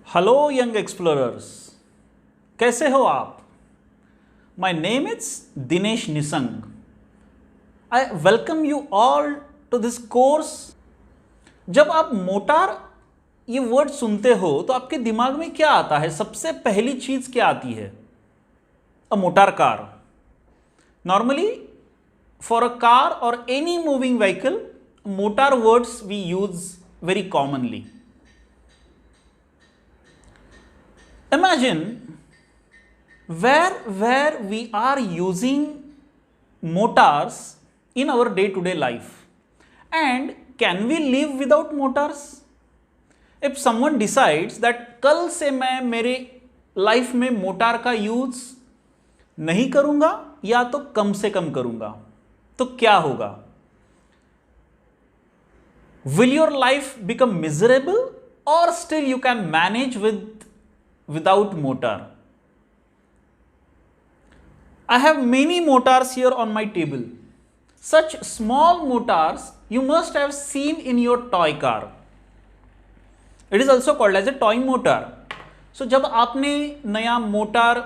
Hello young explorers, कैसे हो आप? My name is Dinesh Nisang. I welcome you all to this course. जब आप मोटार ये वर्ड सुनते हो तो आपके दिमाग में क्या आता है? सबसे पहली चीज क्या आती है? A motor car. Normally for a car और any moving vehicle, motor words we use very commonly. Imagine where we are using motors in our day-to-day life, and can we live without motors? If someone decides that कल से मैं मेरे life में motor का use नहीं करूंगा या तो कम से कम करूंगा, तो क्या होगा? Will your life become miserable, or still you can manage without motor? I have many motors here on my table. Such small motors you must have seen in your toy car. It is also called as a toy motor. So जब आपने नया motor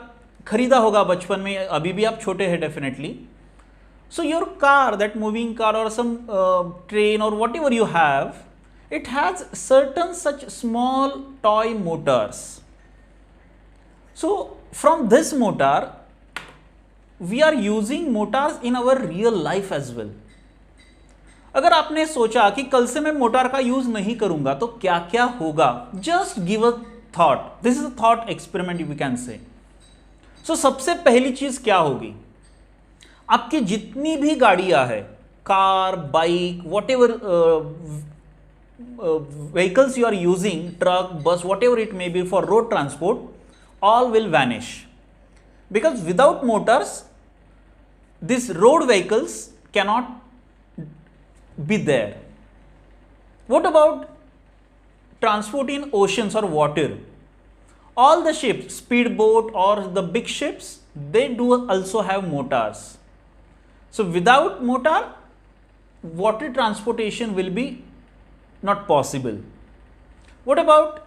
खरीदा होगा बचपन में, अभी भी आप छोटे हैं definitely. So your car, that moving car or some train or whatever you have, it has certain such small toy motors. So from this motor, we are using motors in our real life as well. अगर आपने सोचा कि कल से मैं motor का use नहीं करूंगा तो क्या क्या होगा, just give a thought. This is a thought experiment we can say. So सबसे पहली चीज क्या होगी? आपकी जितनी भी गाड़ियां है, car, bike, whatever vehicles you are using, truck, bus, whatever it may be for road transport, all will vanish. Because without motors this road vehicles cannot be there. What about transport in oceans or water? All the ships, speedboat or the big ships, they do also have motors. So without motor, water transportation will be not possible. What about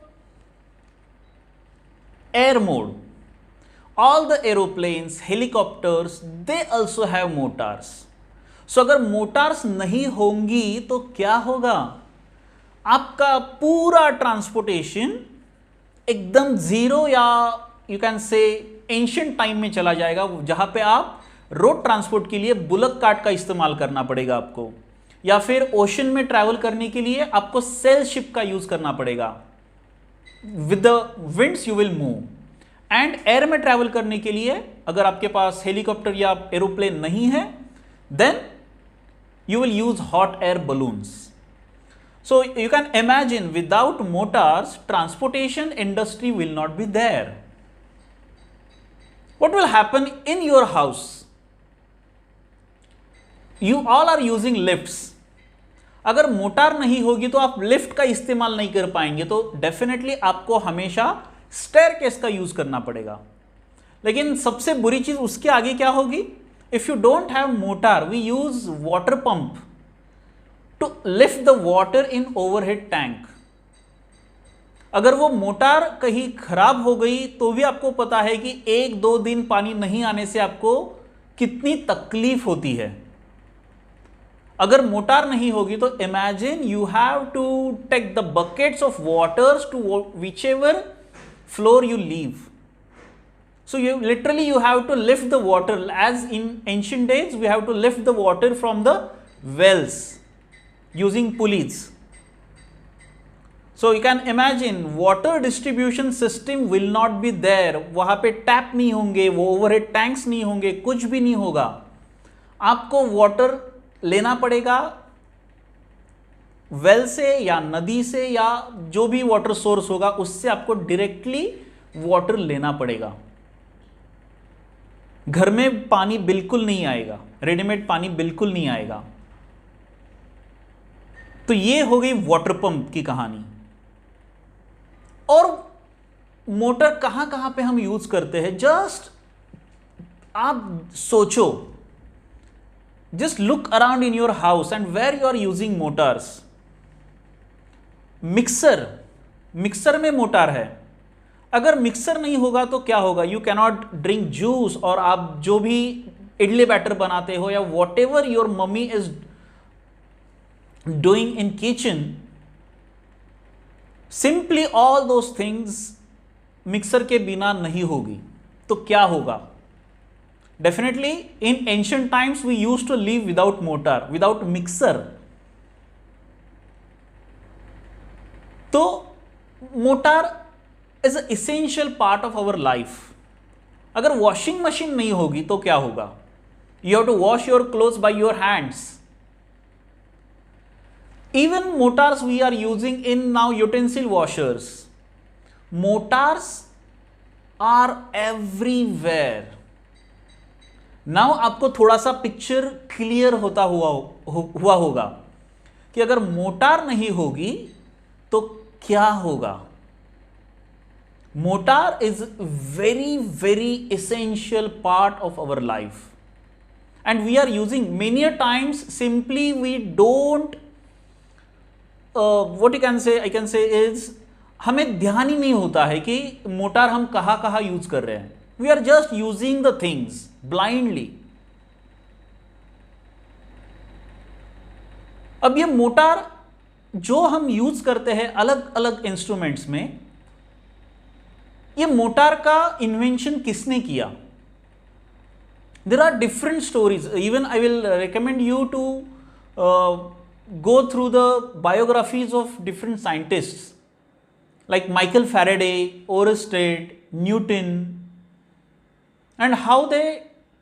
air mode? All the aeroplanes, helicopters, they also have motors. सो अगर motors नहीं होंगी तो क्या होगा? आपका पूरा transportation एकदम zero या you can say ancient time में चला जाएगा, जहां पे आप रोड ट्रांसपोर्ट के लिए बुलक कार्ट का इस्तेमाल करना पड़ेगा आपको, या फिर ओशन में ट्रैवल करने के लिए आपको सेल शिप का यूज करना पड़ेगा. With the winds you will move. And air में ट्रैवल करने के लिए अगर आपके पास हेलीकॉप्टर या एरोप्लेन नहीं है, then you will use hot air balloons. So you can imagine without motors, transportation industry will not be there. What will happen in your house? You all are using lifts. अगर motor नहीं होगी तो आप lift का इस्तेमाल नहीं कर पाएंगे, तो डेफिनेटली आपको हमेशा स्टेयरकेस का यूज करना पड़ेगा. लेकिन सबसे बुरी चीज उसके आगे क्या होगी? If you don't have motor, we use water pump to lift the water in overhead tank. अगर वो मोटर कहीं खराब हो गई तो भी आपको पता है कि 1-2 दिन पानी नहीं आने से आपको कितनी तकलीफ होती है. अगर मोटर नहीं होगी तो imagine you have to take the buckets of waters to whichever floor you leave. So you have to lift the water, as in ancient days we have to lift the water from the wells using pulleys. So you can imagine water distribution system will not be there. वहां पे tap नहीं होंगे, वो overhead tanks नहीं होंगे, कुछ भी नहीं होगा. आपको वाटर लेना पड़ेगा वेल से या नदी से या जो भी वाटर सोर्स होगा उससे आपको डायरेक्टली वाटर लेना पड़ेगा. घर में पानी बिल्कुल नहीं आएगा, रेडीमेड पानी बिल्कुल नहीं आएगा. तो ये हो गई वाटर पंप की कहानी. और मोटर कहां कहां पे हम यूज करते हैं, जस्ट आप सोचो. Just look around in your house and where you are using motors. Mixer में मोटर है. अगर मिक्सर नहीं होगा तो क्या होगा? यू कैनॉट ड्रिंक जूस, और आप जो भी इडली बैटर बनाते हो या whatever your mummy is doing in kitchen, simply all those things mixer के बिना नहीं होगी। तो क्या होगा? Definitely in ancient times we used to live without motor, without mixer. तो motor is a essential part of our life. अगर washing machine नहीं होगी तो क्या होगा? You have to wash your clothes by your hands. Even motors we are using in now utensil washers. Motors are everywhere. Now आपको थोड़ा सा picture clear होता हुआ होगा कि अगर मोटर नहीं होगी तो क्या होगा? Motor is very very essential part of our life, and we are using many a times simply we don't what I can say is हमें ध्यान ही नहीं होता है कि मोटर हम कहाँ कहाँ यूज कर रहे हैं। We are just using the things blindly. अब ये मोटर जो हम यूज करते हैं अलग अलग इंस्ट्रूमेंट्स में, ये मोटर का इन्वेंशन किसने किया? There are different stories. Even I will recommend you to go through the biographies of different scientists like Michael Faraday, Oersted, Newton, and how they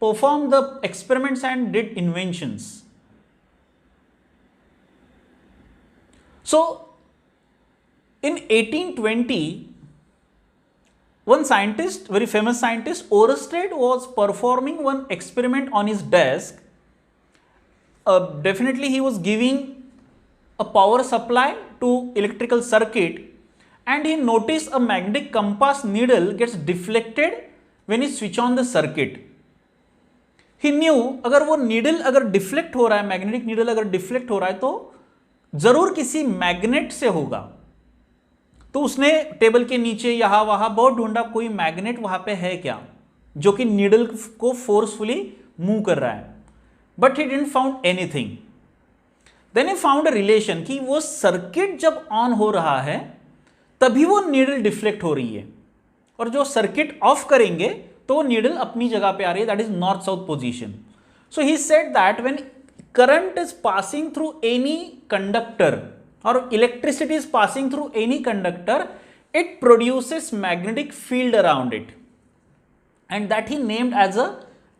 performed the experiments and did inventions. So in 1820, one scientist, very famous scientist, Oersted, was performing one experiment on his desk. Definitely he was giving a power supply to electrical circuit, and he noticed a magnetic compass needle gets deflected when he switch on the circuit. He knew अगर वो needle अगर deflect हो रहा है, magnetic needle अगर deflect हो रहा है तो जरूर किसी magnet से होगा। तो उसने टेबल के नीचे यहाँ वहाँ बहुत ढूंढा, कोई मैग्नेट वहाँ पे है क्या जो कि नीडल को फोर्सफुली मूव कर रहा है, but he didn't found anything. Then he found a relation कि वो सर्किट जब ऑन हो रहा है तभी वो नीडल डिफ्लेक्ट हो रही है, और जो सर्किट ऑफ करेंगे तो वो नीडल अपनी जगह पे आ रही है, that is north south position. So he said that when current is passing through any conductor और electricity is passing through any conductor, it produces magnetic field around it, and that he named as a,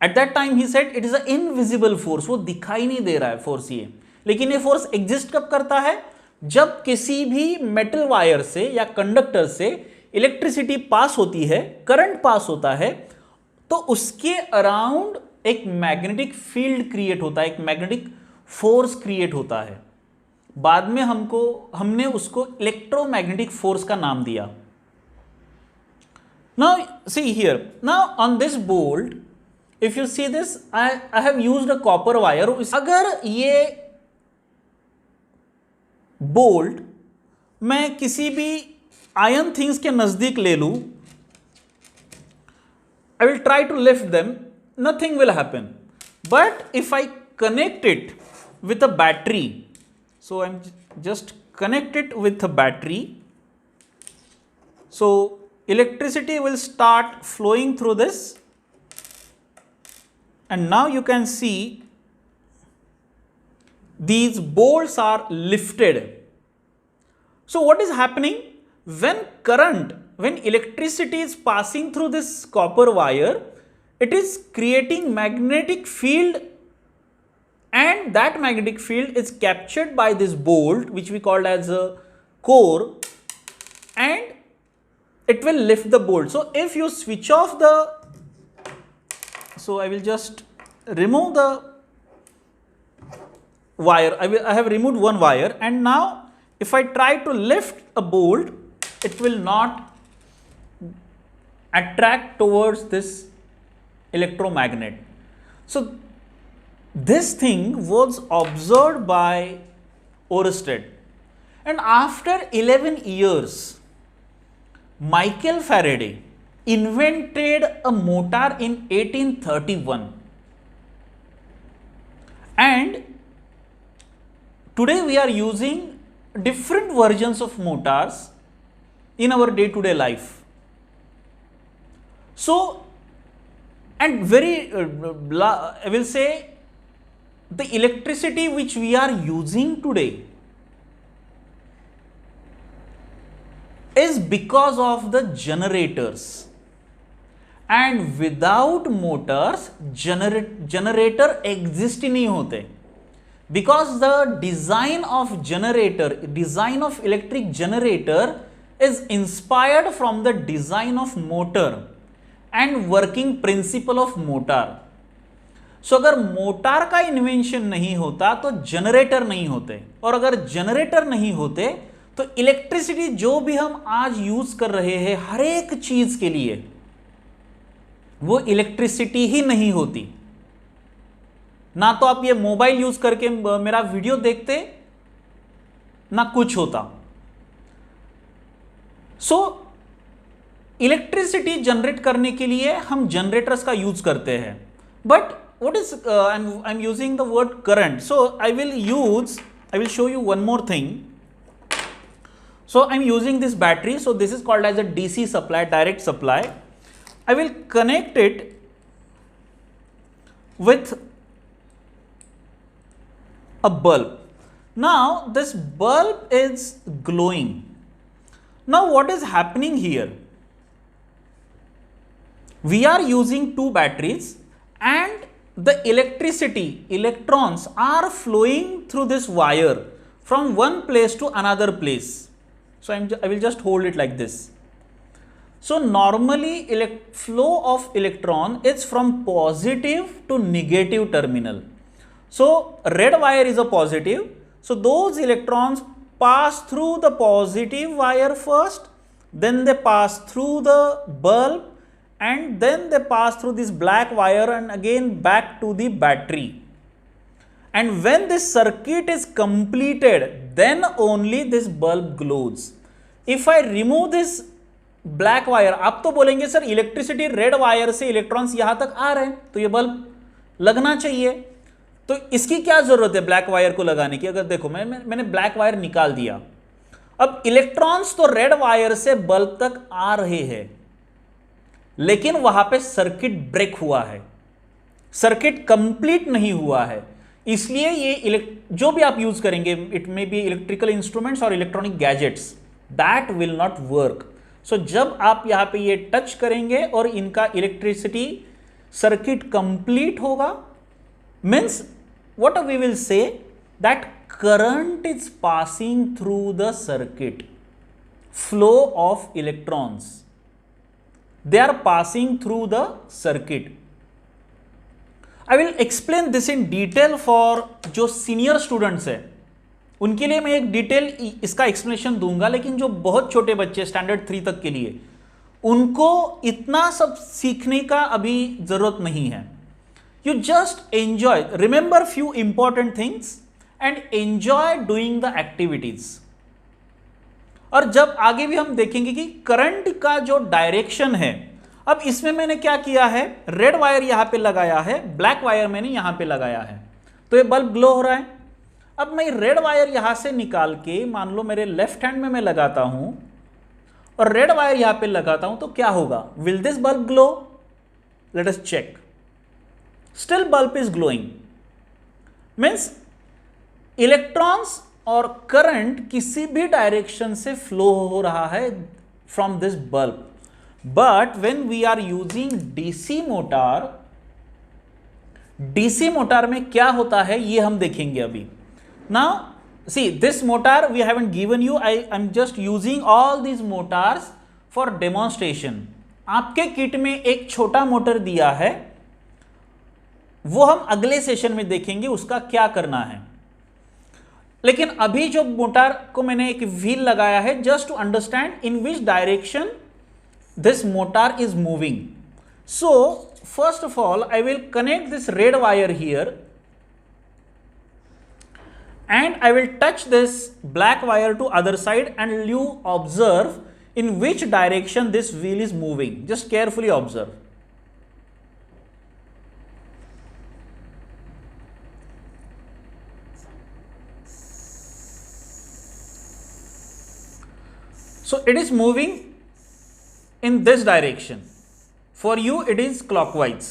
at that time he said it is a invisible force. वो दिखाई नहीं दे रहा है force ये, लेकिन ये force exist कब करता है? जब किसी भी मेटल वायर से या कंडक्टर से इलेक्ट्रिसिटी पास होती है, करंट पास होता है, तो उसके अराउंड एक मैग्नेटिक फील्ड क्रिएट होता है, एक मैग्नेटिक फोर्स क्रिएट होता है। बाद में हमने उसको इलेक्ट्रोमैग्नेटिक फोर्स का नाम दिया। Now see here, now on this bolt if you see this, I have used a copper wire. अगर ये बोल्ट मैं किसी भी आयन थिंग्स के नजदीक ले लूं, I will try to lift them, nothing will happen. But if I connect it with a battery, so I'm just connect it with a battery, so electricity will start flowing through this, and now you can see these bolts are lifted. So what is happening? When electricity is passing through this copper wire, it is creating magnetic field, and that magnetic field is captured by this bolt, which we called as a core, and it will lift the bolt. So if you switch off the, so I will just remove the wire. I have removed one wire, and now if I try to lift a bolt, it will not attract towards this electromagnet. So this thing was observed by Oersted, and after 11 years Michael Faraday invented a motor in 1831, and today we are using different versions of motors in our day-to-day life. So, and very I will say the electricity which we are using today is because of the generators, and without motors generator exist ही नहीं होते, because the design of electric generator is inspired from the design of motor and working principle of motor. So अगर motor का invention नहीं होता तो generator नहीं होते, और अगर जनरेटर नहीं होते तो इलेक्ट्रिसिटी जो भी हम आज यूज कर रहे हैं हर एक चीज के लिए, वो इलेक्ट्रिसिटी ही नहीं होती। ना तो आप ये मोबाइल यूज करके मेरा वीडियो देखते, ना कुछ होता। सो इलेक्ट्रिसिटी जनरेट करने के लिए हम जनरेटर्स का यूज करते हैं, but what is I am using the word current, so I will show you one more thing. So I am using this battery, so this is called as a DC supply, direct supply. I will connect it with a bulb. Now this bulb is glowing. Now what is happening here? We are using two batteries and the electrons are flowing through this wire from one place to another place. So I will just hold it like this. So normally flow of electron is from positive to negative terminal. So red wire is a positive. So those electrons pass through the positive wire first, then they pass through the bulb, and then they pass through this black wire and again back to the battery. And when this circuit is completed, then only this bulb glows. If I remove this black wire, आप तो बोलेंगे sir electricity red wire से electrons यहां तक आ रहे हैं तो ये बल्ब लगना चाहिए, तो इसकी क्या जरूरत है ब्लैक वायर को लगाने की? अगर देखो मैंने ब्लैक वायर निकाल दिया, अब इलेक्ट्रॉन्स तो रेड वायर से बल्ब तक आ रहे हैं, लेकिन वहां पे सर्किट ब्रेक हुआ है, सर्किट कंप्लीट नहीं हुआ है। इसलिए ये जो भी आप यूज करेंगे, it may be electrical instruments और electronic gadgets, that will not work. सो जब आप यहां पे ये टच करेंगे और इनका इलेक्ट्रिसिटी सर्किट कंप्लीट होगा, means what we will say that current is passing through the circuit, flow of electrons, they are passing through the circuit. I will explain this in detail for जो senior students है उनके लिए मैं एक detail इसका explanation दूंगा, लेकिन जो बहुत छोटे बच्चे स्टैंडर्ड 3 तक के लिए, उनको इतना सब सीखने का अभी जरूरत नहीं है। You just enjoy, remember few important things and enjoy doing the activities. और जब आगे भी हम देखेंगे कि करंट का जो डायरेक्शन है, अब इसमें मैंने क्या किया है, रेड वायर यहां पे लगाया है, ब्लैक वायर मैंने यहां पे लगाया है, तो ये बल्ब ग्लो हो रहा है। अब मैं रेड वायर यहां से निकाल के मान लो मेरे लेफ्ट हैंड में मैं लगाता हूं और रेड वायर यहां पे लगाता हूं, तो क्या होगा? Will this bulb glow? Let us check. Still bulb is glowing, means electrons और करंट किसी भी डायरेक्शन से फ्लो हो रहा है from this bulb. But when we are using DC motor, DC motor में क्या होता है ये हम देखेंगे अभी। Now see this motor we haven't given you, I am just using all these motors for demonstration. आपके किट में एक छोटा मोटर दिया है, वो हम अगले सेशन में देखेंगे उसका क्या करना है। लेकिन अभी जो मोटर को मैंने एक व्हील लगाया है, just to understand in which direction this motor is moving. So first of all I will connect this red wire here and I will touch this black wire to other side, and you observe in which direction this wheel is moving. Just carefully observe. So it is moving in this direction. For you it is clockwise.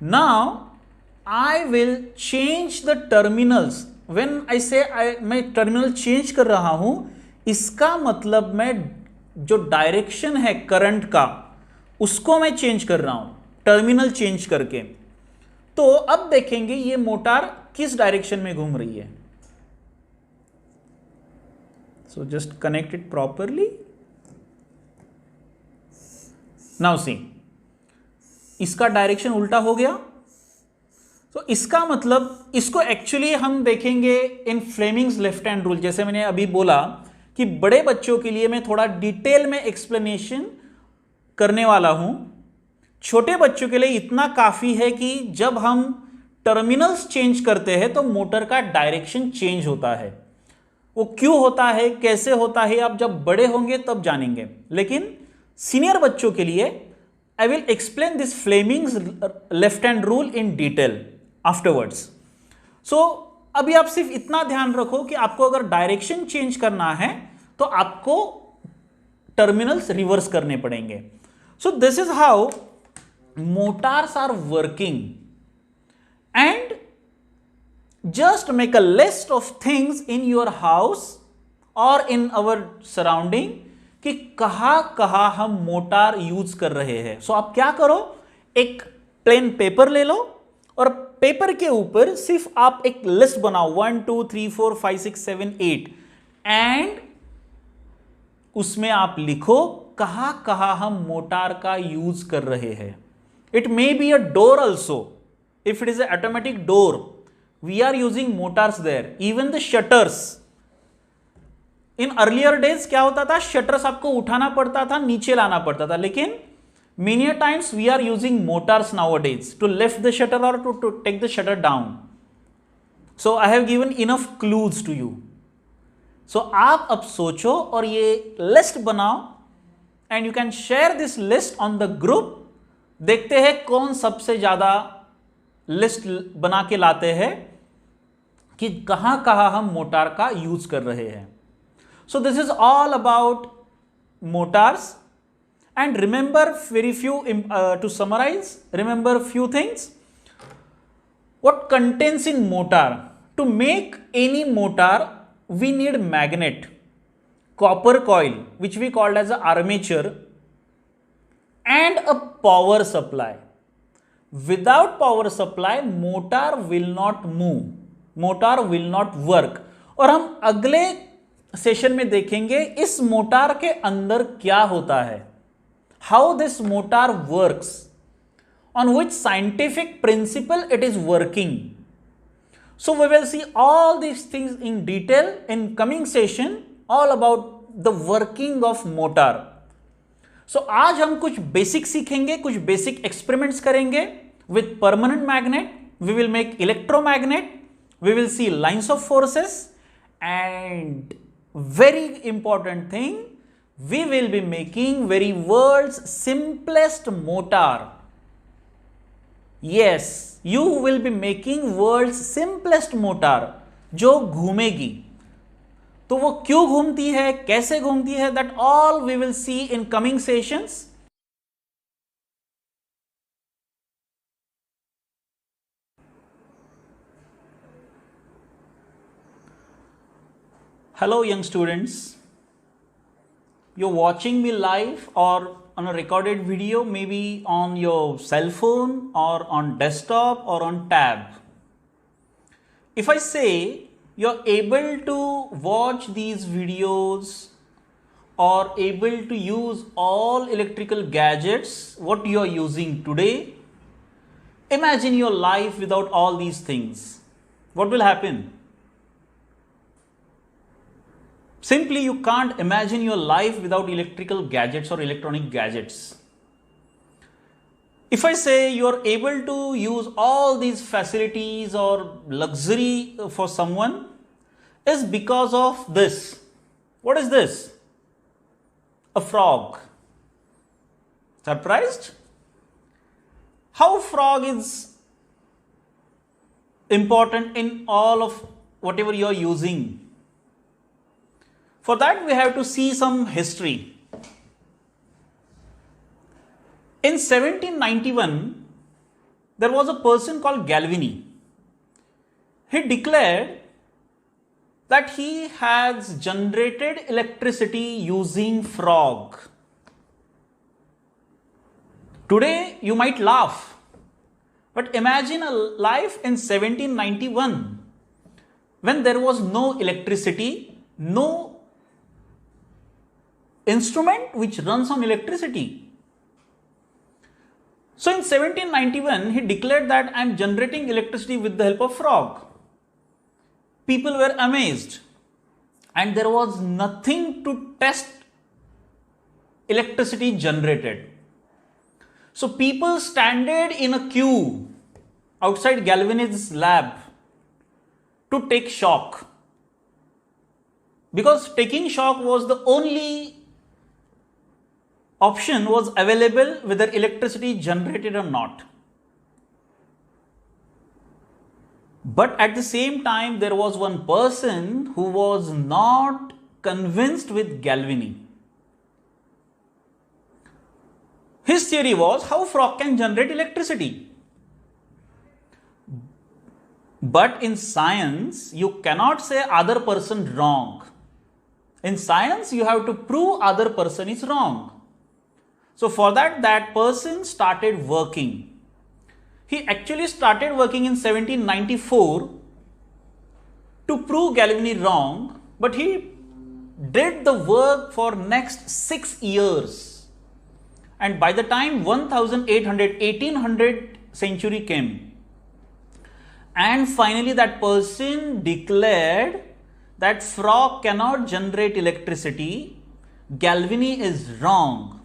Now I will change the terminals. When I say मैं terminal change कर रहा हूं, इसका मतलब मैं जो direction है current का उसको मैं चेंज कर रहा हूं, टर्मिनल चेंज करके. तो अब देखेंगे ये मोटार किस डायरेक्शन में घूम रही है. So just connect it properly. Now see, इसका डायरेक्शन उल्टा हो गया. तो इसका मतलब इसको एक्चुअली हम देखेंगे इन फ्लेमिंग्स लेफ्ट हैंड रूल. जैसे मैंने अभी बोला कि बड़े बच्चों के लिए मैं थोड़ा डिटेल में एक्सप्लेनेशन करने वाला हूं. छोटे बच्चों के लिए इतना काफी है कि जब हम टर्मिनल्स चेंज करते हैं तो मोटर का डायरेक्शन चेंज होता है. वो क्यों होता है, कैसे होता है, आप जब बड़े होंगे तब जानेंगे. लेकिन सीनियर बच्चों के लिए I will explain this Fleming's left hand rule in detail afterwards. So अभी आप सिर्फ इतना ध्यान रखो कि आपको अगर डायरेक्शन चेंज करना है तो आपको टर्मिनल्स रिवर्स करने पड़ेंगे. So this is how motors are working. And just make a list of things in your house or in our surrounding कि कहां हम मोटार यूज कर रहे हैं. सो आप क्या करो, एक प्लेन पेपर ले लो और पेपर के ऊपर सिर्फ आप एक लिस्ट बनाओ 1 2 3 4 5 6 7 8 एंड उसमें आप लिखो कहां हम मोटार का यूज कर रहे हैं. It may be a door also. If it is a automatic door, we are using motors there. Even the shutters, in earlier days क्या होता था, shutters आपको उठाना पड़ता था, नीचे लाना पड़ता था. लेकिन many times we are using motors nowadays to lift the shutter or to take the shutter down. So I have given enough clues to you. So आप अब सोचो और ये लिस्ट बनाओ and you can share this list on the group. देखते हैं कौन सबसे ज्यादा लिस्ट बना के लाते हैं कि कहां हम मोटार का यूज कर रहे हैं. So this is all about motors. And remember very few to summarise, remember few things. What contents in motor? To make any motor we need magnet, copper coil which we called as a armature, and a power supply. Without power supply, motor will not move, motor will not work. और हम अगले session में देखेंगे इस motor के अंदर क्या होता है, how this motor works, on which scientific principle it is working. So we will see all these things in detail in coming session, all about the working of motor. सो आज हम कुछ बेसिक सीखेंगे, कुछ बेसिक एक्सपेरिमेंट्स करेंगे with permanent magnet. We will make electromagnet, we will see lines of forces, and very important thing, we will be making very world's simplest motor. Yes, you will be making world's simplest motor जो घूमेगी. तो वो क्यों घूमती है, कैसे घूमती है, that all we will see in coming sessions. Hello young students, you're watching me live or on a recorded video, maybe on your cell phone or on desktop or on tab. If I say you're able to watch these videos or able to use all electrical gadgets what you are using today, imagine your life without all these things. What will happen? Simply you can't imagine your life without electrical gadgets or electronic gadgets. If I say you're able to use all these facilities or luxury for someone, is because of this. What is this? a frog. Surprised? How frog is important in all of whatever you are using? For that we have to see some history. In 1791, there was a person called Galvani. He declared that he has generated electricity using frog. Today you might laugh, but imagine a life in 1791 when there was no electricity, no instrument which runs on electricity. So in 1791, he declared that I am generating electricity with the help of frog. People were amazed, and there was nothing to test electricity generated. So people standed in a queue outside Galvani's lab to take shock, because taking shock was the only option was available whether electricity generated or not. But at the same time, there was one person who was not convinced with Galvani. His theory was how frog can generate electricity. But in science, you cannot say other person wrong. In science, you have to prove other person is wrong. So for that person started working. He actually started working in 1794 to prove Galvani wrong, but he did the work for next 6 years. And by the time 1800 century came, and finally that person declared that frog cannot generate electricity, Galvani is wrong.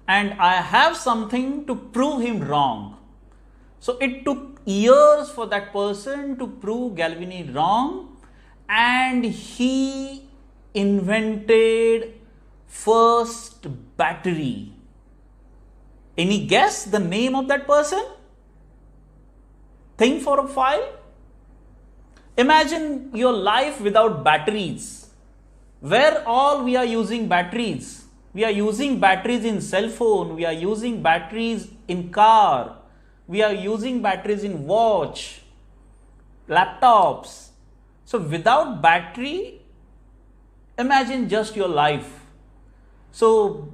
And I have something to prove him wrong. So it took years for that person to prove Galvani wrong, and he invented first battery. Any guess the name of that person? Think for a while. Imagine your life without batteries. Where all we are using batteries? We are using batteries in cell phone, we are using batteries in car, we are using batteries in watch, laptops. So without battery, imagine just your life. So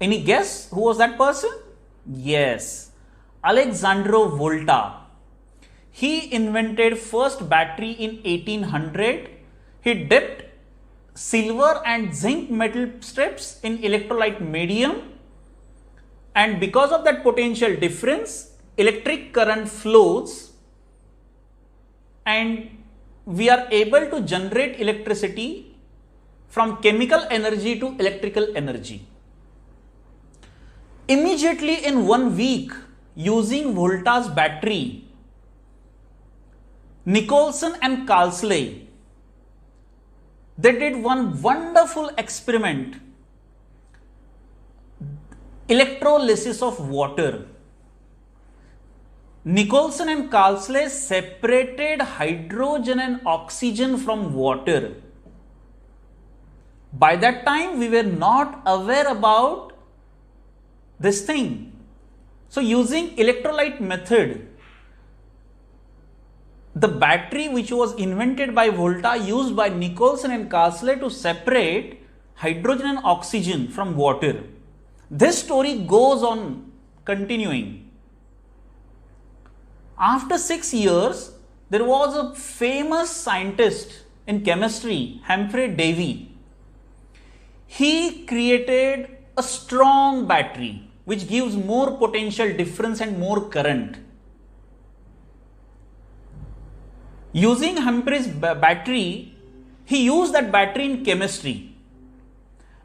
any guess who was that person? Yes, Alessandro Volta. He invented first battery in 1800. He dipped silver and zinc metal strips in electrolyte medium, and because of that potential difference, electric current flows and we are able to generate electricity from chemical energy to electrical energy. Immediately in 1 week, using Volta's battery, Nicholson and Carsley, they did one wonderful experiment, electrolysis of water. Nicholson and Carsley separated hydrogen and oxygen from water. By that time, we were not aware about this thing. So using electrolyte method, the battery which was invented by Volta used by Nicholson and Carsley to separate hydrogen and oxygen from water. This story goes on continuing. After 6 years, there was a famous scientist in chemistry, Humphrey Davy. He created a strong battery which gives more potential difference and more current. Using Humphrey's battery, he used that battery in chemistry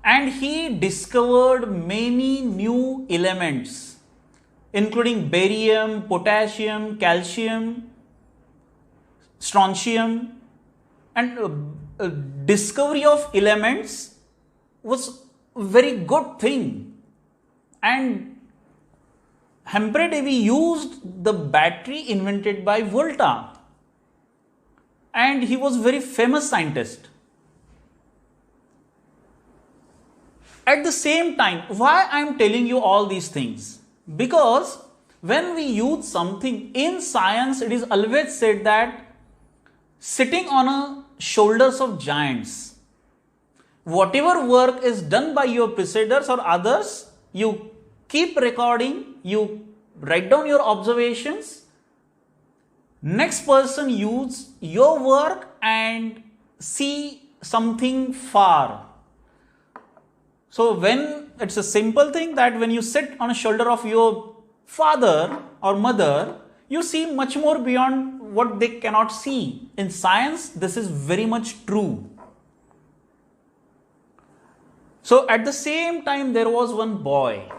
and he discovered many new elements, including barium, potassium, calcium, strontium, and discovery of elements was a very good thing. And Humphrey Davy used the battery invented by Volta. And he was a very famous scientist. At the same time, why I am telling you all these things? Because when we use something in science, it is always said that sitting on a shoulders of giants, whatever work is done by your preceders or others, you keep recording, you write down your observations, next person use your work and see something far. So when it's a simple thing that when you sit on a shoulder of your father or mother, you see much more beyond what they cannot see. In science, this is very much true. So at the same time, there was one boy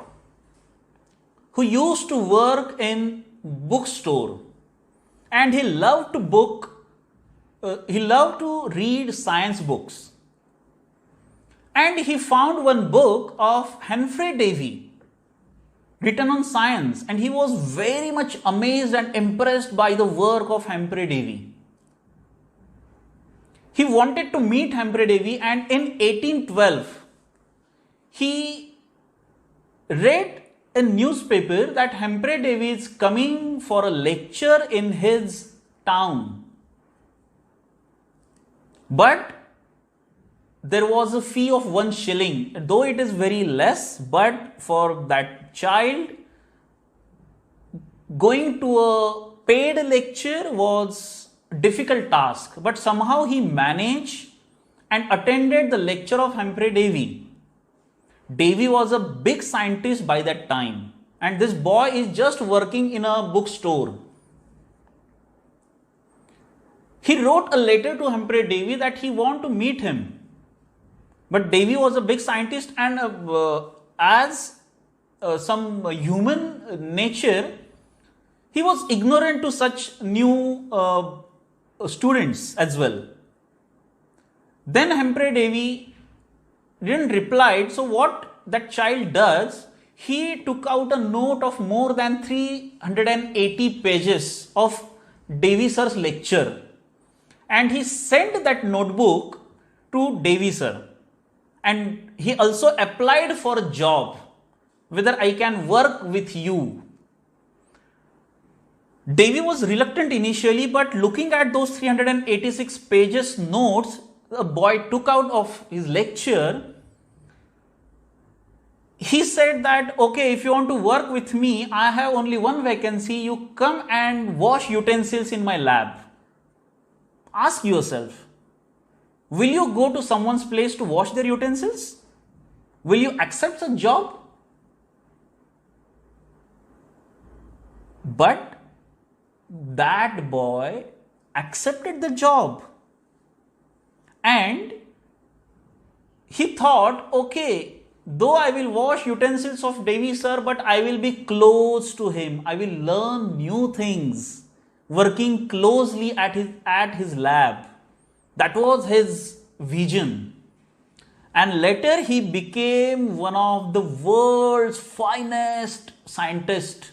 who used to work in bookstore, and he loved to read science books. And he found one book of Humphrey Davy written on science, and he was very much amazed and impressed by the work of Humphrey Davy. He wanted to meet Humphrey Davy, and in 1812 he read a newspaper that Humphrey Davy is coming for a lecture in his town. But there was a fee of 1 shilling, though it is very less, but for that child, going to a paid lecture was a difficult task. But somehow he managed and attended the lecture of Humphrey Davy. Davy was a big scientist by that time, and this boy is just working in a bookstore. He wrote a letter to Humphrey Davy that he wanted to meet him. But Davy was a big scientist, and as some human nature, he was ignorant to such new students as well. Then Humphrey Davy didn't reply. So what that child does, he took out a note of more than 380 pages of Davy sir's lecture, and he sent that notebook to Davy sir. And he also applied for a job, whether I can work with you. Davy was reluctant initially, but looking at those 386 pages notes the boy took out of his lecture, he said that, okay, if you want to work with me, I have only one vacancy. You come and wash utensils in my lab. Ask yourself, will you go to someone's place to wash their utensils? Will you accept such job? But that boy accepted the job. And he thought, okay, though I will wash utensils of Davy sir, but I will be close to him. I will learn new things, working closely at his lab. That was his vision. And later he became one of the world's finest scientists.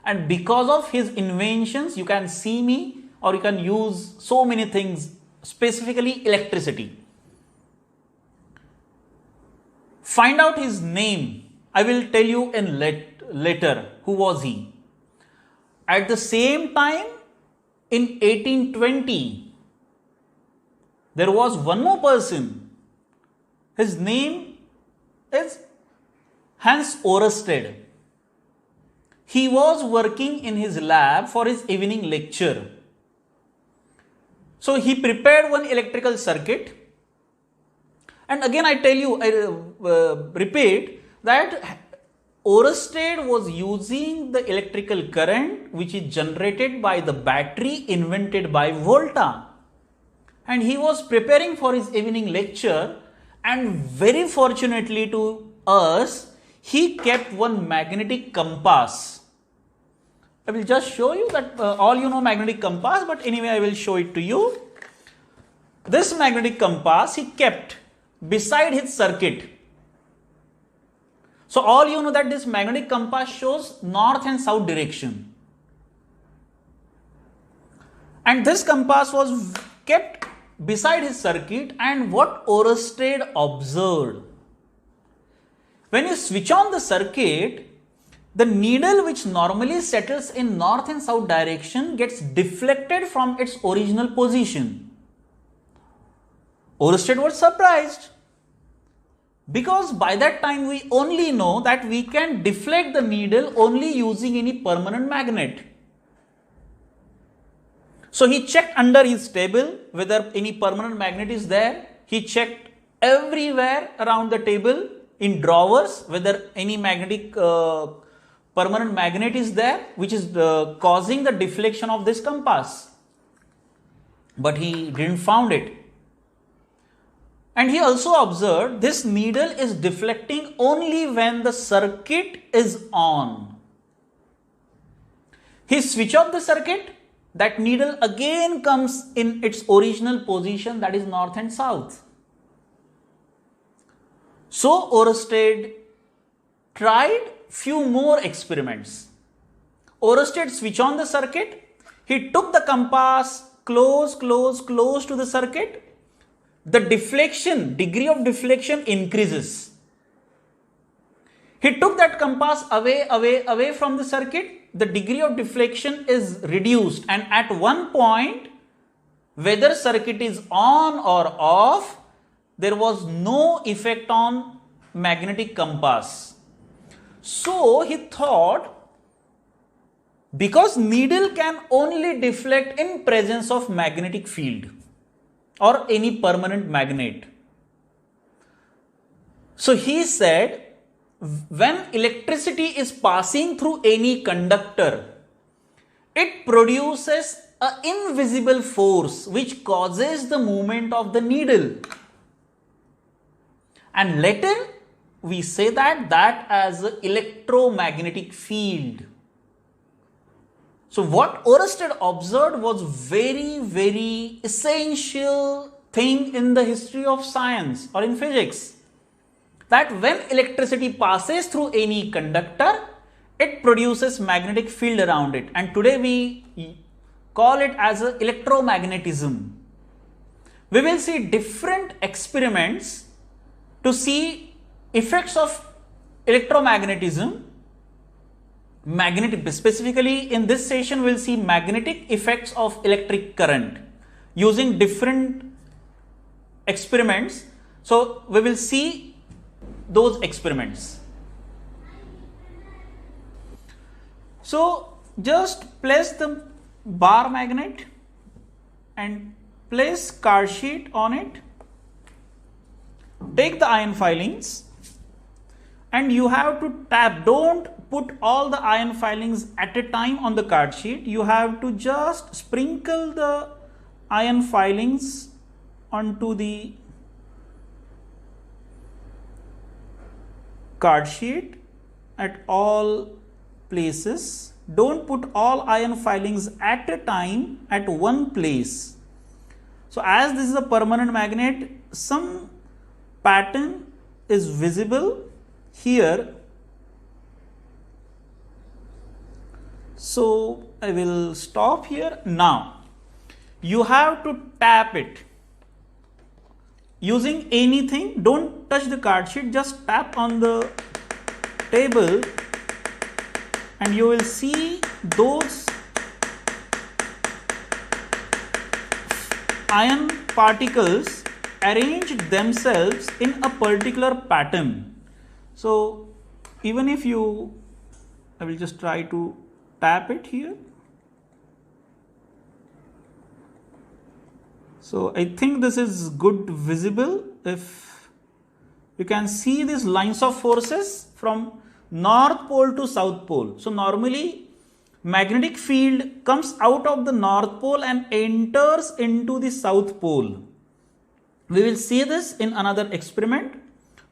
And because of his inventions, you can see me, or you can use so many things, specifically electricity. Find out his name. I will tell you in later who was he. At the same time, in 1820, there was one more person. His name is Hans Oersted. He was working in his lab for his evening lecture. So he prepared one electrical circuit. And again I tell you, I repeat that Oersted was using the electrical current which is generated by the battery invented by Volta. And he was preparing for his evening lecture, and very fortunately to us, he kept one magnetic compass. I will just show you that all you know magnetic compass, but anyway I will show it to you. This magnetic compass he kept beside his circuit, So all you know that this magnetic compass shows north and south direction. And this compass was kept beside his circuit, and what Oersted observed, when you switch on the circuit, the needle which normally settles in north and south direction gets deflected from its original position. Oersted was surprised, because by that time we only know that we can deflect the needle only using any permanent magnet. So he checked under his table whether any permanent magnet is there. He checked everywhere around the table, in drawers, whether any magnetic permanent magnet is there, which is causing the deflection of this compass. But he didn't found it. And he also observed this needle is deflecting only when the circuit is on. He switch off the circuit, that needle again comes in its original position, that is north and south. So Oersted tried few more experiments. Oersted switch on the circuit. He took the compass close to the circuit. The degree of deflection increases. He took that compass away from the circuit. The degree of deflection is reduced, and at one point, whether circuit is on or off, there was no effect on magnetic compass. So he thought, because needle can only deflect in presence of magnetic field or any permanent magnet. So he said, when electricity is passing through any conductor, it produces an invisible force which causes the movement of the needle. And later we say that as an electromagnetic field. So what Oersted observed was very essential thing in the history of science or in physics. That when electricity passes through any conductor, it produces magnetic field around it. And today we call it as a electromagnetism. We will see different experiments to see effects of electromagnetism. Specifically in this session, we will see magnetic effects of electric current using different experiments. So we will see those experiments. So just place the bar magnet and place card sheet on it. Take the iron filings and you have to tap. Don't put all the iron filings at a time on the card sheet. You have to just sprinkle the iron filings onto the card sheet at all places. Don't put all iron filings at a time at one place. So as this is a permanent magnet, some pattern is visible here. So I will stop here. Now you have to tap it using anything. Don't touch the card sheet, just tap on the table and you will see those iron particles arrange themselves in a particular pattern. So even if I will just try to tap it here. So I think this is good visible. If you can see these lines of forces from North Pole to South Pole. So normally magnetic field comes out of the North Pole and enters into the South Pole. We will see this in another experiment.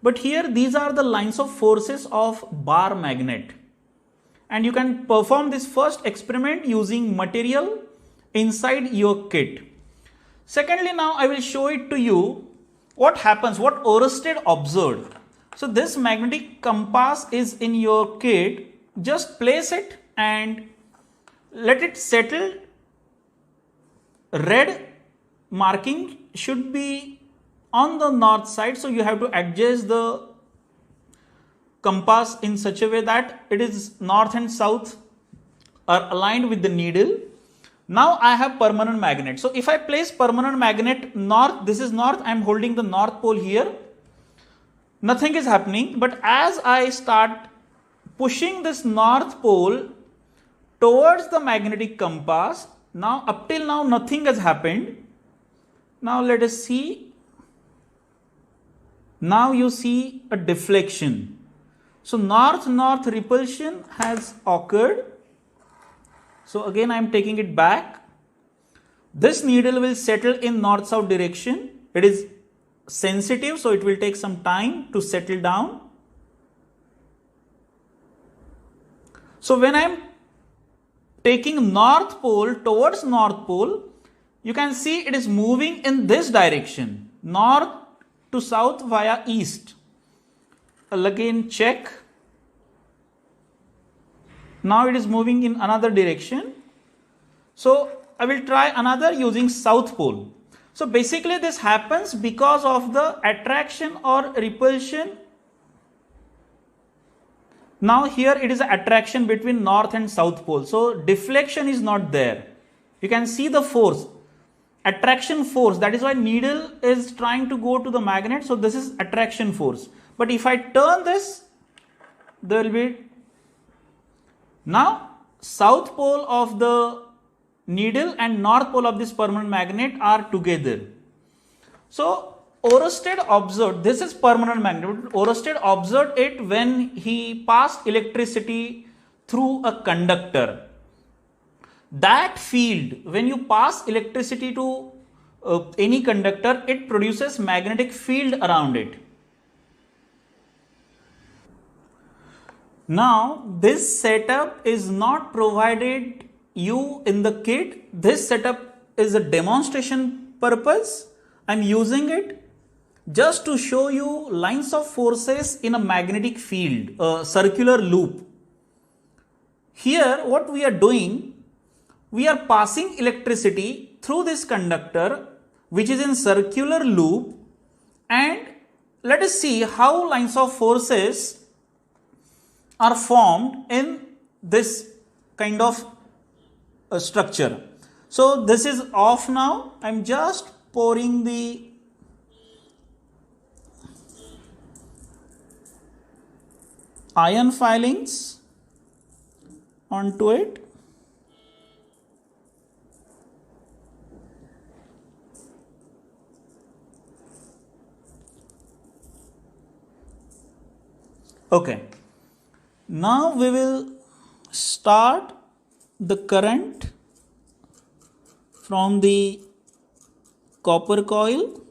But here these are the lines of forces of bar magnet. And you can perform this first experiment using material inside your kit. Secondly, now I will show it to you what happens, what Oersted observed. So this magnetic compass is in your kit. Just place it and let it settle. Red marking should be on the north side, so you have to adjust the compass in such a way that it is north and south are aligned with the needle. Now I have permanent magnet. So if I place permanent magnet north, this is north, I am holding the north pole here. Nothing is happening, but as I start pushing this north pole towards the magnetic compass, now up till now nothing has happened. Now let us see. Now you see a deflection. So north-north repulsion has occurred. So again I am taking it back. This needle will settle in north-south direction. It is sensitive, so it will take some time to settle down. So when I am taking north pole towards north pole, you can see it is moving in this direction, north to south via east. I'll again check. Now it is moving in another direction. So I will try another using south pole. So basically this happens because of the attraction or repulsion. Now here it is an attraction between north and south pole. So deflection is not there. You can see the force, attraction force. That is why needle is trying to go to the magnet. So this is attraction force. But if I turn this, there will be now south pole of the needle and north pole of this permanent magnet are together. So Oersted observed, this is permanent magnet, Oersted observed it when he passed electricity through a conductor. That field, when you pass electricity to any conductor, it produces magnetic field around it. Now this setup is not provided you in the kit. This setup is a demonstration purpose. I am using it just to show you lines of forces in a magnetic field, a circular loop. Here what we are doing, we are passing electricity through this conductor which is in circular loop, and let us see how lines of forces are formed in this kind of structure. So this is off now. I am just pouring the iron filings onto it. Okay. Now we will start the current from the copper coil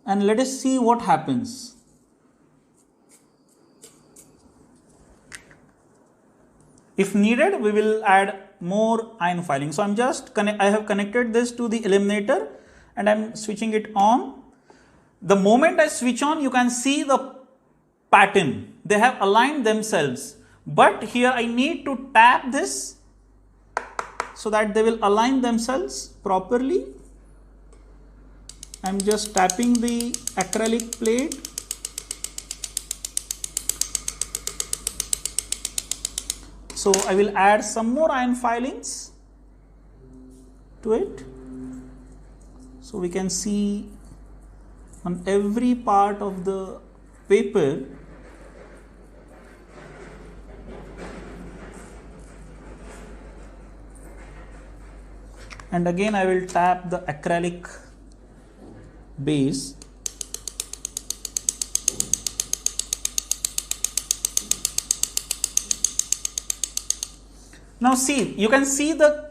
and let us see what happens. If needed, we will add more iron filing. So I have connected this to the eliminator and I am switching it on. The moment I switch on, you can see the pattern. They have aligned themselves. But here I need to tap this so that they will align themselves properly. I am just tapping the acrylic plate. So I will add some more iron filings to it. So we can see on every part of the paper and again I will tap the acrylic base. Now see, you can see the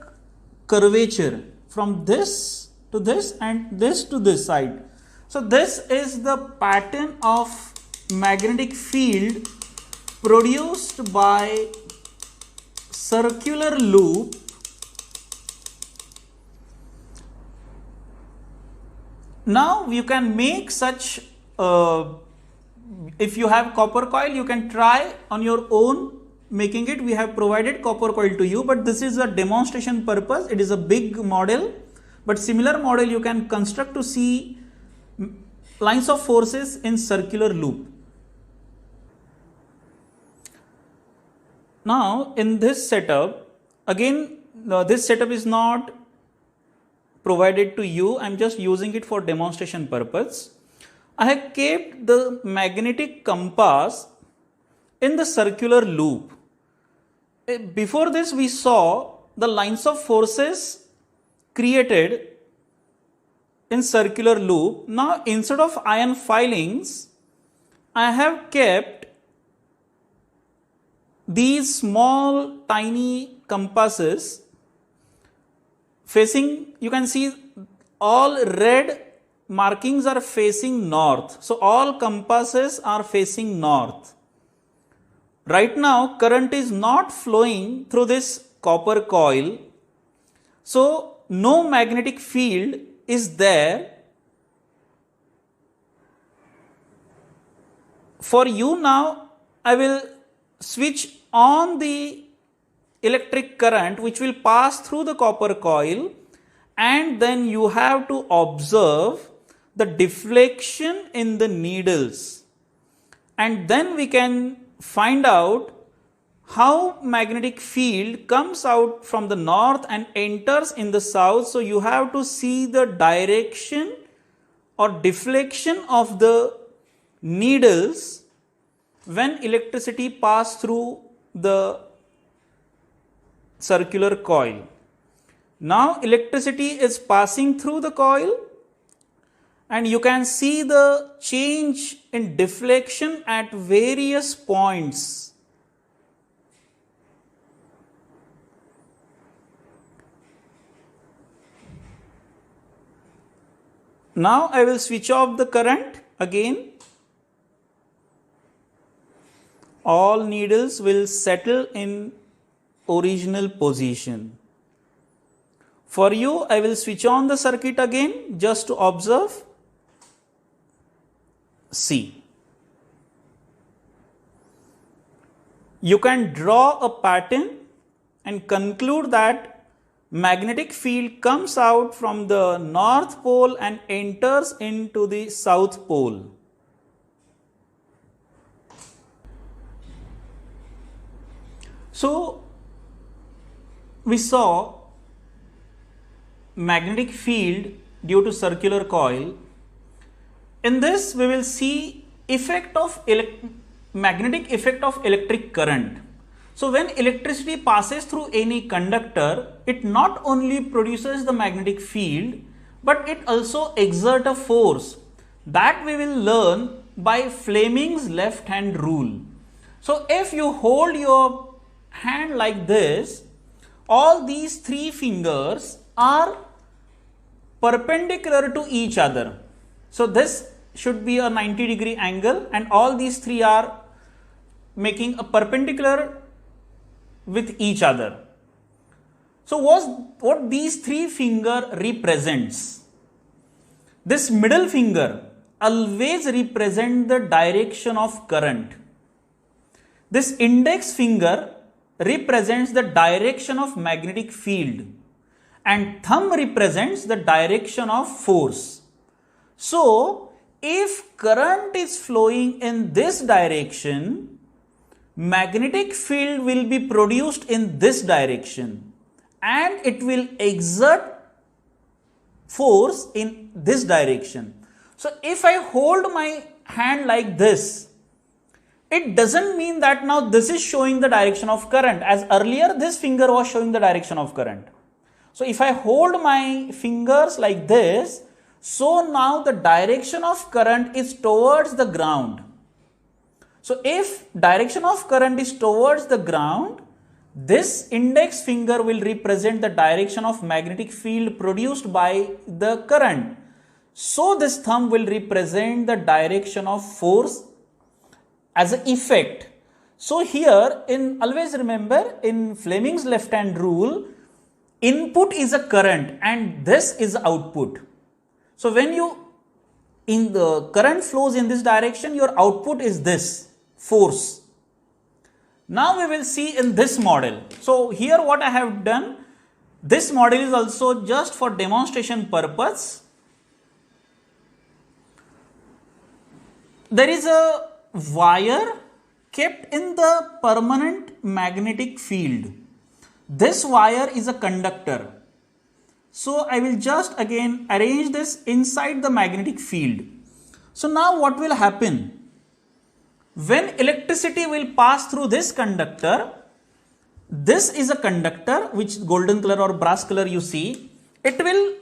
curvature from this to this and this to this side. So this is the pattern of magnetic field produced by circular loop Now you can make such If you have copper coil, you can try on your own making it. We have provided copper coil to you, but this is a demonstration purpose. It is a big model, but similar model you can construct to see lines of forces in circular loop. Now in this setup, again this setup is not provided to you. I am just using it for demonstration purpose. I have kept the magnetic compass in the circular loop. Before this we saw the lines of forces created in circular loop. Now instead of iron filings, I have kept these small tiny compasses facing, you can see all red markings are facing north. So all compasses are facing north. Right now current is not flowing through this copper coil. So no magnetic field is there. For you now, I will switch on the electric current which will pass through the copper coil, and then you have to observe the deflection in the needles, and then we can find out how magnetic field comes out from the north and enters in the south. So you have to see the direction or deflection of the needles when electricity passes through the circular coil. Now electricity is passing through the coil, and you can see the change in deflection at various points. Now I will switch off the current again. All needles will settle in original position. For you, I will switch on the circuit again just to observe. See. You can draw a pattern and conclude that magnetic field comes out from the north pole and enters into the south pole. So we saw magnetic field due to circular coil. In this we will see effect of magnetic effect of electric current. So when electricity passes through any conductor, it not only produces the magnetic field, but it also exerts a force. That we will learn by Fleming's left hand rule. So if you hold your hand like this, all these three fingers are perpendicular to each other. So this should be a 90-degree angle, and all these three are making a perpendicular with each other. So what these three finger represents? This middle finger always represent the direction of current. This index finger represents the direction of magnetic field, and thumb represents the direction of force. So if current is flowing in this direction, magnetic field will be produced in this direction, and it will exert force in this direction. So if I hold my hand like this, it doesn't mean that now this is showing the direction of current, as earlier this finger was showing the direction of current. So if I hold my fingers like this, so now the direction of current is towards the ground. So if direction of current is towards the ground, this index finger will represent the direction of magnetic field produced by the current. So this thumb will represent the direction of force as an effect. So here, always remember, in Fleming's left hand rule, input is a current and this is output. So when you in the current flows in this direction, your output is this force. Now we will see in this model. So here what I have done, this model is also just for demonstration purpose. There is a wire kept in the permanent magnetic field. This wire is a conductor. So I will just again arrange this inside the magnetic field. So now what will happen? When electricity will pass through this conductor, this is a conductor which golden color or brass color you see, it will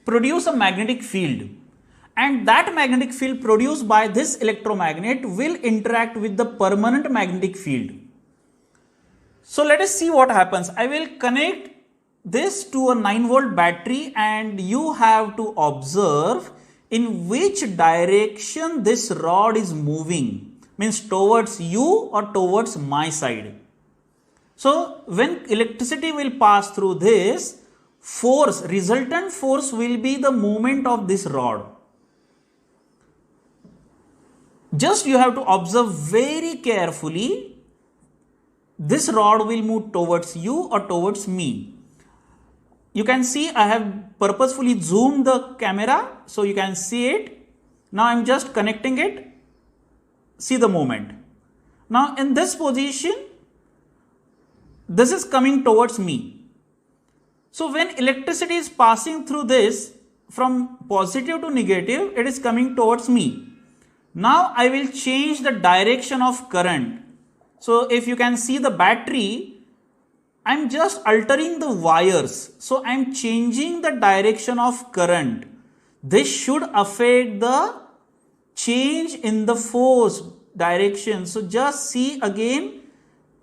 produce a magnetic field, and that magnetic field produced by this electromagnet will interact with the permanent magnetic field. So let us see what happens. I will connect this to a 9-volt battery, and you have to observe in which direction this rod is moving, means towards you or towards my side. So when electricity will pass through this, force, resultant force will be the movement of this rod. Just you have to observe very carefully, this rod will move towards you or towards me. You can see I have purposefully zoomed the camera so you can see it. Now I am just connecting it. See the movement. Now in this position, this is coming towards me. So when electricity is passing through this from positive to negative, it is coming towards me. Now I will change the direction of current. So if you can see the battery, I am just altering the wires. So I am changing the direction of current. This should affect the change in the force direction. So just see again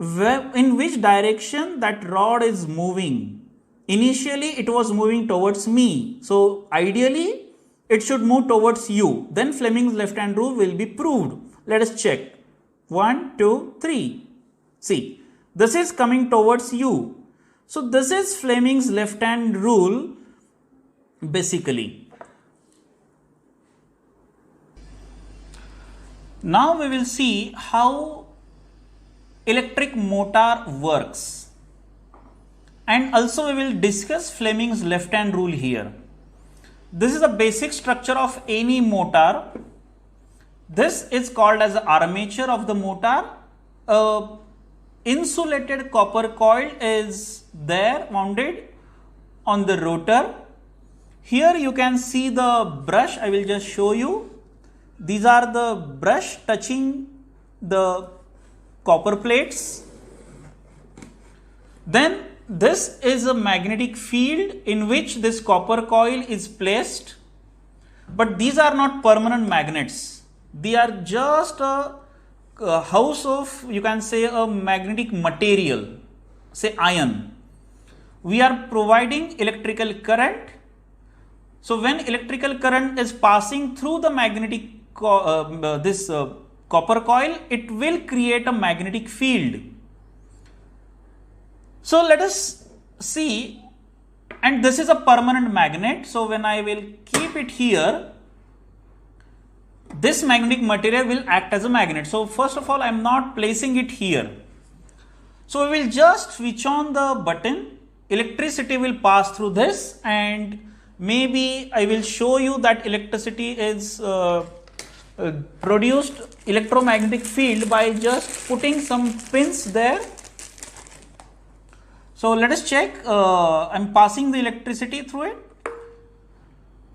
in which direction that rod is moving. Initially it was moving towards me. So ideally it should move towards you. Then Fleming's left hand rule will be proved. Let us check. 1, 2, 3. See. This is coming towards you. So this is Fleming's left hand rule basically. Now we will see how electric motor works. And also we will discuss Fleming's left hand rule here. This is the basic structure of any motor. This is called as the armature of the motor. Insulated copper coil is there mounted on the rotor. Here you can see the brush. I will just show you. These are the brush touching the copper plates. Then this is a magnetic field in which this copper coil is placed. But these are not permanent magnets. They are just a house of, you can say, a magnetic material, say iron. We are providing electrical current. So when electrical current is passing through the magnetic copper coil, it will create a magnetic field. So let us see, and this is a permanent magnet. So when I will keep it here, this magnetic material will act as a magnet. So first of all, I am not placing it here. So we will just switch on the button. Electricity will pass through this, and maybe I will show you that electricity is produced electromagnetic field by just putting some pins there. So let us check. I am passing the electricity through it.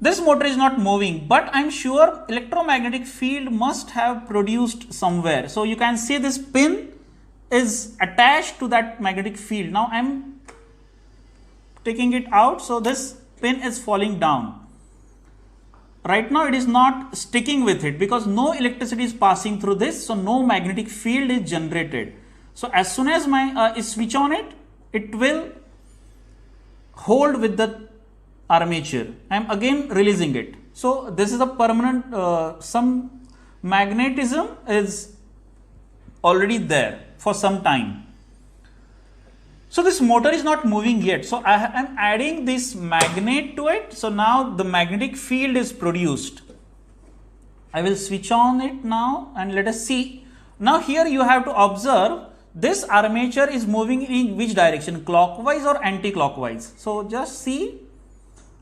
This motor is not moving, but I am sure electromagnetic field must have produced somewhere. So you can see this pin is attached to that magnetic field. Now I am taking it out, so this pin is falling down. Right now it is not sticking with it because no electricity is passing through this, so no magnetic field is generated. So as soon as I switch on it, it will hold with the armature. I am again releasing it. So this is a permanent, some magnetism is already there for some time. So this motor is not moving yet. So I am adding this magnet to it. So now the magnetic field is produced. I will switch on it now and let us see. Now here you have to observe this armature is moving in which direction, clockwise or anti-clockwise. So just see,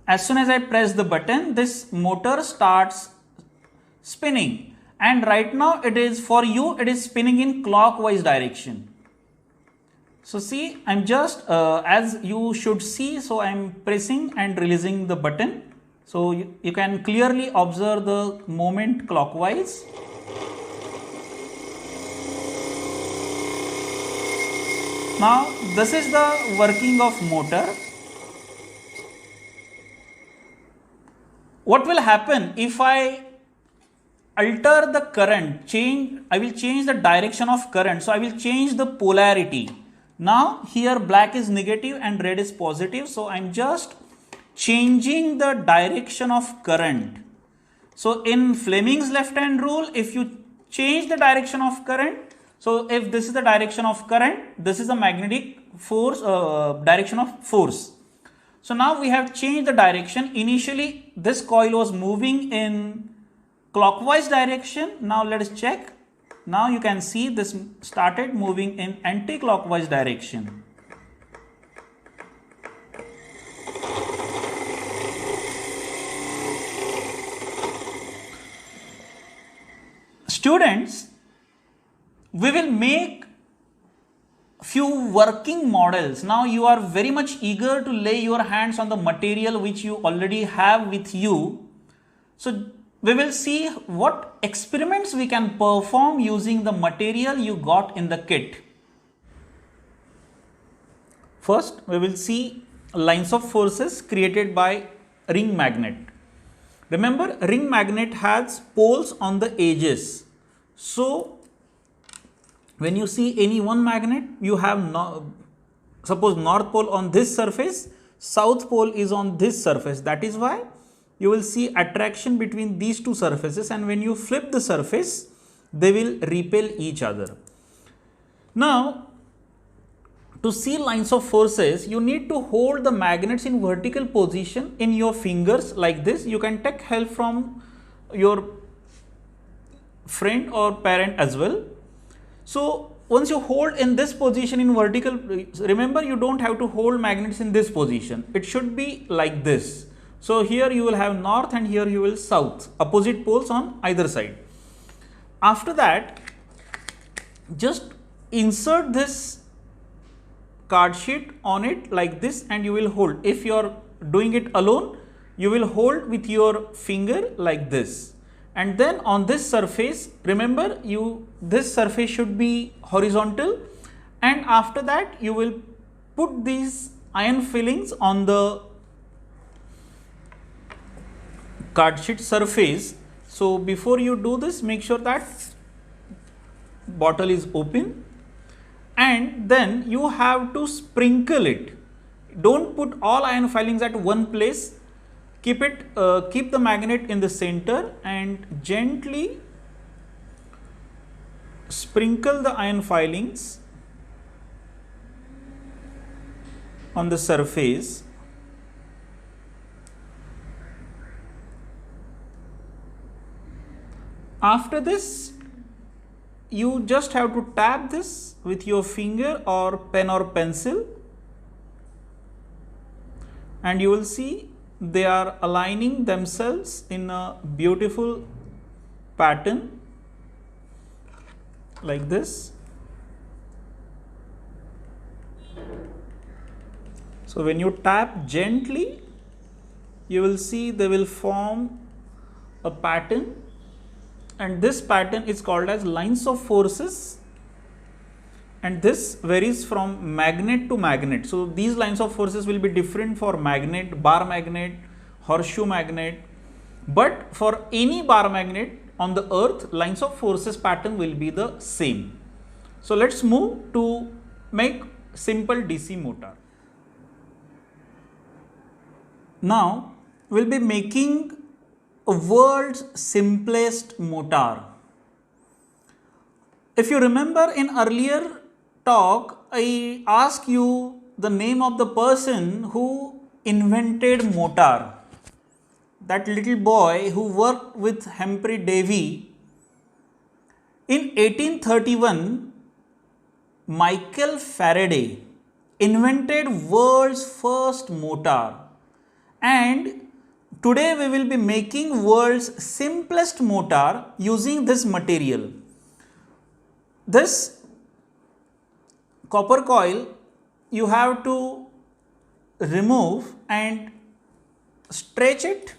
as soon as I press the button, this motor starts spinning, and right now it is, for you it is spinning in clockwise direction. So see, I'm just as you should see, so I'm pressing and releasing the button. So you can clearly observe the movement clockwise. Now this is the working of motor. What will happen if I alter the current, I will change the direction of current. So I will change the polarity. Now here black is negative and red is positive. So I'm just changing the direction of current. So in Fleming's left hand rule, if you change the direction of current, so if this is the direction of current, this is the magnetic force, direction of force. So now we have changed the direction. Initially this coil was moving in clockwise direction. Now let us check. Now you can see this started moving in anti-clockwise direction. Students, we will make few working models. Now you are very much eager to lay your hands on the material which you already have with you. So we will see what experiments we can perform using the material you got in the kit. First, we will see lines of forces created by ring magnet. Remember, ring magnet has poles on the edges. So when you see any one magnet, you have suppose north pole on this surface, south pole is on this surface. That is why you will see attraction between these two surfaces, and when you flip the surface, they will repel each other. Now, to see lines of forces, you need to hold the magnets in vertical position in your fingers like this. You can take help from your friend or parent as well. So once you hold in this position in vertical, remember you don't have to hold magnets in this position. It should be like this. So here you will have north and here you will south, opposite poles on either side. After that, just insert this card sheet on it like this and you will hold. If you are doing it alone, you will hold with your finger like this. And then on this surface, remember this surface should be horizontal, and after that you will put these iron fillings on the card sheet surface. So before you do this, make sure that bottle is open, and then you have to sprinkle it. Don't put all iron filings at one place. Keep the magnet in the center and gently sprinkle the iron filings on the surface. After this, you just have to tap this with your finger or pen or pencil, and you will see they are aligning themselves in a beautiful pattern like this. So when you tap gently, you will see they will form a pattern, and this pattern is called as lines of forces, and this varies from magnet to magnet. So these lines of forces will be different for magnet, bar magnet, horseshoe magnet, but for any bar magnet on the earth, lines of forces pattern will be the same. So let's move to make simple DC motor. Now we'll be making a world's simplest motor. If you remember in earlier talk, I asked you the name of the person who invented motor. that little boy who worked with Humphrey Davy. In 1831, Michael Faraday invented world's first motor, and today we will be making world's simplest motor using this material. This copper coil you have to remove and stretch it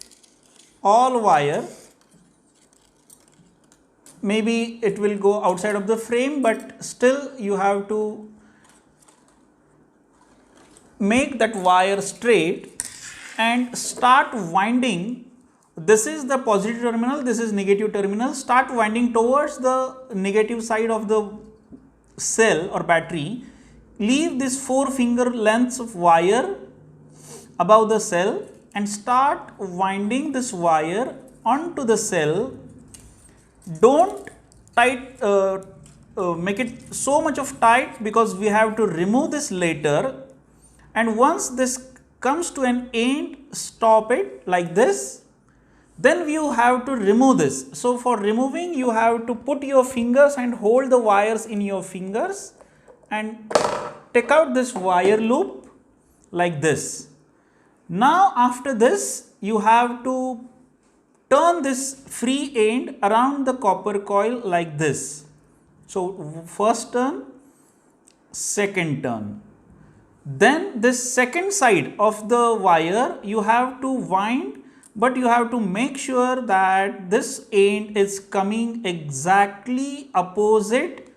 all wire. Maybe it will go outside of the frame, but still you have to make that wire straight and start winding. This is the positive terminal, this is negative terminal. Start winding towards the negative side of the cell or battery. Leave this 4-finger lengths of wire above the cell and start winding this wire onto the cell. Don't make it so much of tight, because we have to remove this later. And once this comes to an end, stop it like this. Then you have to remove this. So for removing, you have to put your fingers and hold the wires in your fingers and take out this wire loop like this. Now after this, you have to turn this free end around the copper coil like this. So first turn, second turn. Then this second side of the wire you have to wind, but you have to make sure that this end is coming exactly opposite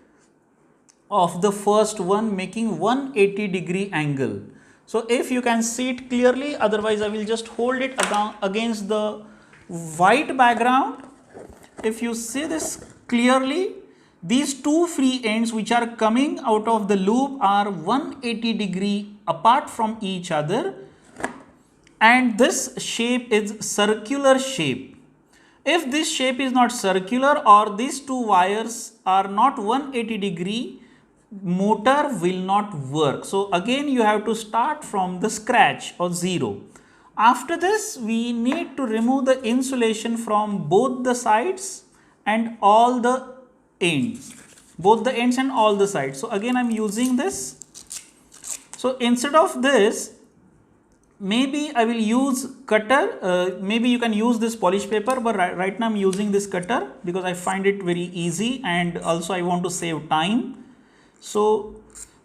of the first one, making 180-degree angle. So if you can see it clearly, otherwise I will just hold it against the white background. If you see this clearly, these two free ends which are coming out of the loop are 180-degree apart from each other, and this shape is circular shape. If this shape is not circular or these two wires are not 180-degree, motor will not work. So again you have to start from the scratch or zero. After this, we need to remove the insulation from both the sides and all the ends, both the ends and all the sides. So again I am using this. So instead of this, maybe I will use cutter. Maybe you can use this polish paper, but right now I am using this cutter because I find it very easy, and also I want to save time. So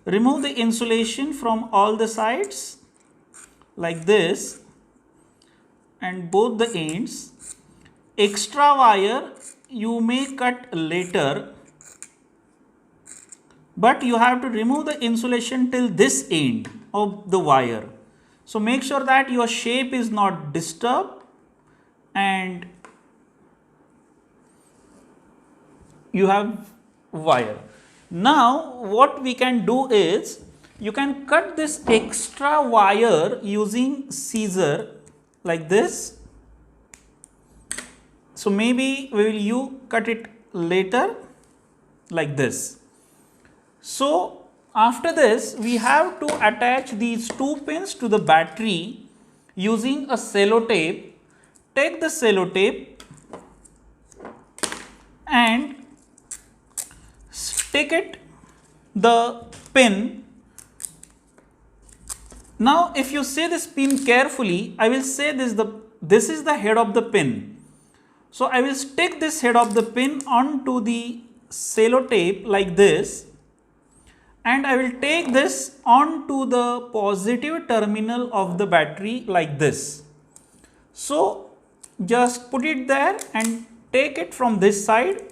remove the insulation from all the sides like this and both the ends. Extra wire you may cut later, but you have to remove the insulation till this end of the wire. So make sure that your shape is not disturbed and you have wire. Now what we can do is, you can cut this extra wire using scissor like this. So maybe you cut it later like this. So after this, we have to attach these two pins to the battery using a sellotape. Take the sellotape and stick it the pin. Now if you see this pin carefully, I will say this is the head of the pin. So I will stick this head of the pin onto the sellotape like this, and I will take this onto the positive terminal of the battery like this. So just put it there and take it from this side.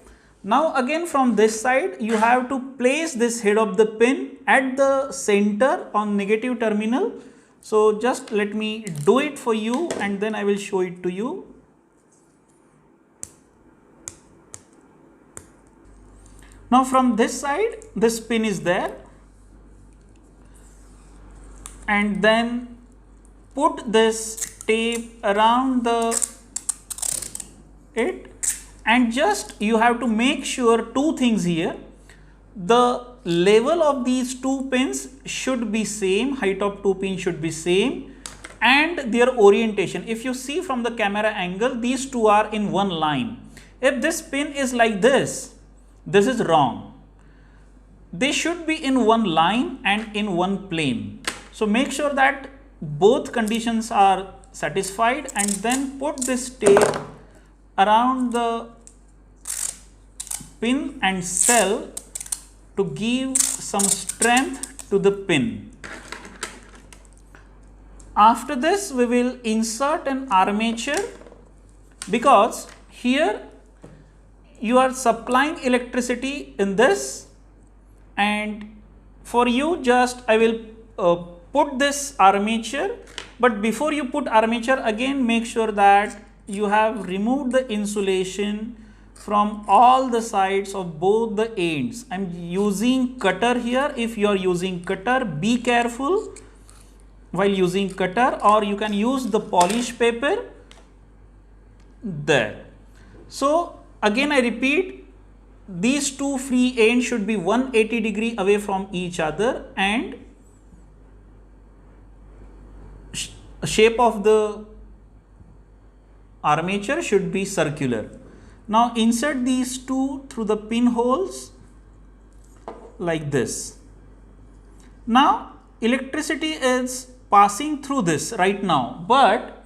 Now again from this side, you have to place this head of the pin at the center on negative terminal. So just let me do it for you and then I will show it to you. Now from this side, this pin is there, and then put this tape around it, and just you have to make sure two things here. The level of these two pins should be same, height of two pins should be same, and their orientation. If you see from the camera angle, these two are in one line. If this pin is like this is wrong. They should be in one line and in one plane. So make sure that both conditions are satisfied, and then put this tape around the pin and cell to give some strength to the pin. After this, we will insert an armature, because here you are supplying electricity in this, and for you just I will put this armature. But before you put armature, again make sure that you have removed the insulation from all the sides of both the ends. I am using cutter here. If you are using cutter, be careful while using cutter, or you can use the polish paper there. So again I repeat, these two free ends should be 180 degree away from each other, and shape of the armature should be circular. Now insert these two through the pinholes like this. Now electricity is passing through this right now, but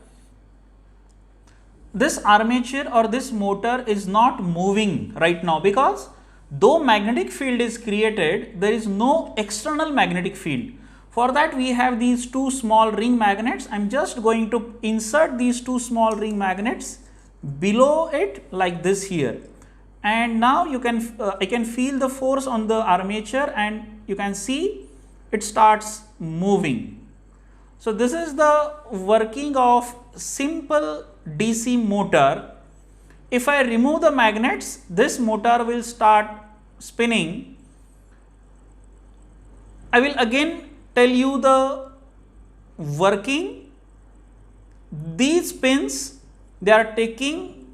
this armature or this motor is not moving right now, because though magnetic field is created, there is no external magnetic field. For that we have these two small ring magnets. I am just going to insert these two small ring magnets below it like this here, and now you can I can feel the force on the armature, and you can see it starts moving. So this is the working of simple DC motor. If I remove the magnets, this motor will start spinning. I will again tell you the working. These pins, they are taking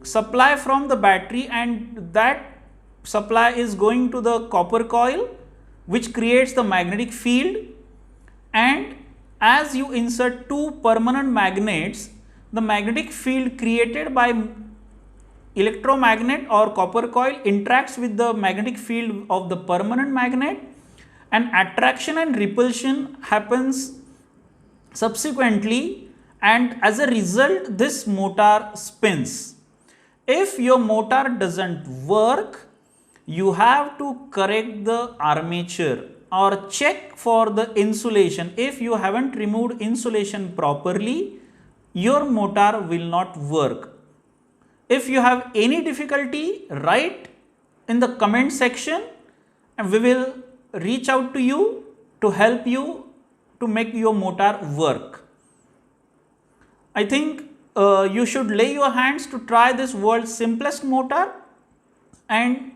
supply from the battery, and that supply is going to the copper coil, which creates the magnetic field. And as you insert two permanent magnets, the magnetic field created by electromagnet or copper coil interacts with the magnetic field of the permanent magnet, and attraction and repulsion happens subsequently, and as a result this motor spins. If your motor doesn't work, you have to correct the armature or check for the insulation. If you haven't removed insulation properly, your motor will not work. If you have any difficulty, write in the comment section, and we will reach out to you to help you to make your motor work. I think you should lay your hands to try this world's simplest motor. And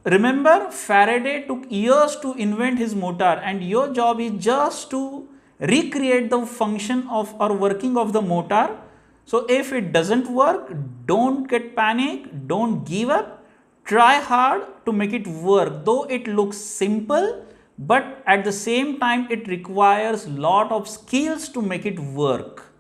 remember, Faraday took years to invent his motor, and your job is just to recreate the function of or working of the motor. So if it doesn't work, don't get panic, don't give up, try hard to make it work. Though it looks simple, but at the same time it requires lot of skills to make it work.